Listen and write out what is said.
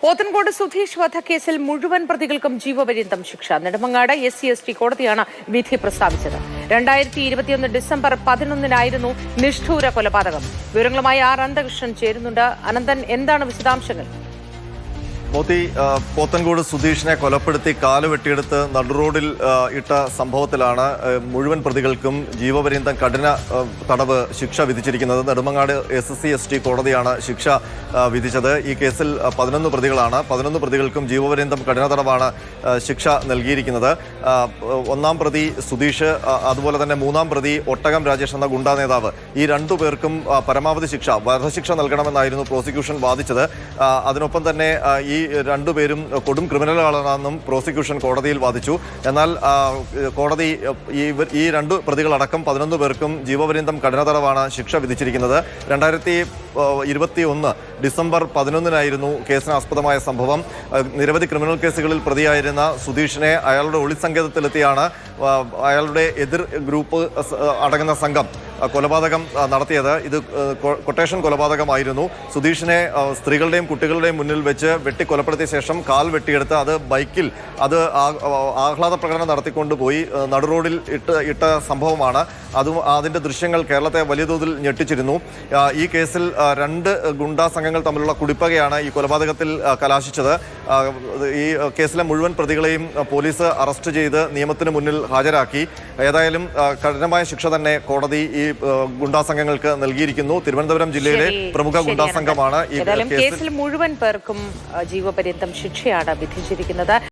പോത്തൻകോട് സുധീഷ് വധക്കേസിൽ മുഴുവൻ പ്രതികൾക്കും ജീവപര്യന്തം ശിക്ഷ. നെടുമങ്ങാട് SC/ST കോടതിയാണ് വിധി പ്രസ്താവിച്ചത്. 2021 ഡിസംബർ 11-നായിരുന്നു നിഷ്ഠൂര കൊലപാതകം. വിവരങ്ങളുമായി അനന്തകൃഷ്ണൻ ചേരുന്നുണ്ട്. അനന്തൻ, എന്താണ് വിശദാംശങ്ങൾ? മോത്തി, പോത്തൻകോട് സുധീഷിനെ കൊലപ്പെടുത്തി കാല് വെട്ടിയെടുത്ത് നടുറോഡിൽ ഇട്ട സംഭവത്തിലാണ് മുഴുവൻ പ്രതികൾക്കും ജീവപര്യന്തം കഠിന തടവ് ശിക്ഷ വിധിച്ചിരിക്കുന്നത്. നെടുമങ്ങാട് SC/ST കോടതിയാണ് ശിക്ഷ വിധിച്ചത്. ഈ കേസിൽ 11 പ്രതികളാണ്. 11 പ്രതികൾക്കും ജീവപര്യന്തം കഠിന തടവാണ് ശിക്ഷ നൽകിയിരിക്കുന്നത്. ഒന്നാം പ്രതി സുധീഷ്, അതുപോലെ തന്നെ മൂന്നാം പ്രതി ഒട്ടകം രാജേഷ് എന്ന ഗുണ്ടാ നേതാവ്, ഈ രണ്ടു പേർക്കും പരമാവധി ശിക്ഷ, വധശിക്ഷ നൽകണമെന്നായിരുന്നു പ്രോസിക്യൂഷൻ വാദിച്ചത്. അതിനൊപ്പം തന്നെ ഈ രണ്ടുപേരും കൊടും ക്രിമിനലുകളാണെന്നും പ്രോസിക്യൂഷൻ കോടതിയിൽ വാദിച്ചു. എന്നാൽ കോടതി ഈ രണ്ട് പ്രതികളടക്കം 11 പേർക്കും ജീവപര്യന്തം കഠിന തടവാണ് ശിക്ഷ വിധിച്ചിരിക്കുന്നത്. 2021 ഡിസംബർ 11-നായിരുന്നു കേസിനാസ്പദമായ സംഭവം. നിരവധി ക്രിമിനൽ കേസുകളിൽ പ്രതിയായിരുന്ന സുധീഷിനെ അയാളുടെ ഒളിസങ്കേതത്തിലെത്തിയാണ് അയാളുടെ എതിർ ഗ്രൂപ്പ് അടങ്ങുന്ന സംഘം കൊലപാതകം നടത്തിയത്. ഇത് കൊട്ടേഷൻ കൊലപാതകമായിരുന്നു. സുധീഷിനെ സ്ത്രീകളുടെയും കുട്ടികളുടെയും മുന്നിൽ വെച്ച് വെട്ടിക്കൊലപ്പെടുത്തിയ ശേഷം കാൽ വെട്ടിയെടുത്ത് അത് ബൈക്കിൽ ആഹ്ലാദ പ്രകടനം നടത്തിക്കൊണ്ടുപോയി നടുറോഡിൽ ഇട്ട സംഭവമാണ്. അതിന്റെ ദൃശ്യങ്ങൾ കേരളത്തെ വലിയ തോതിൽ ഞെട്ടിച്ചിരുന്നു. ഈ കേസിൽ 2 ഗുണ്ടാ സംഘങ്ങൾ തമ്മിലുള്ള കുടിപ്പകയാണ് ഈ കൊലപാതകത്തിൽ കലാശിച്ചത്. ഈ കേസിലെ മുഴുവൻ പ്രതികളെയും പോലീസ് അറസ്റ്റ് ചെയ്ത് നിയമത്തിന് മുന്നിൽ ഹാജരാക്കി. ഏതായാലും കഠിനമായ ശിക്ഷ തന്നെ കോടതി ഈ ഗുണ്ടാ സംഘങ്ങൾക്ക് നൽകിയിരിക്കുന്നു. തിരുവനന്തപുരം ജില്ലയിലെ പ്രമുഖ ഗുണ്ടാ സംഘമാണ് ഈ കേസിൽ മുഴുവൻ പേർക്കും ജീവപര്യന്തം ശിക്ഷയാണ് വിധിച്ചിരിക്കുന്നത്.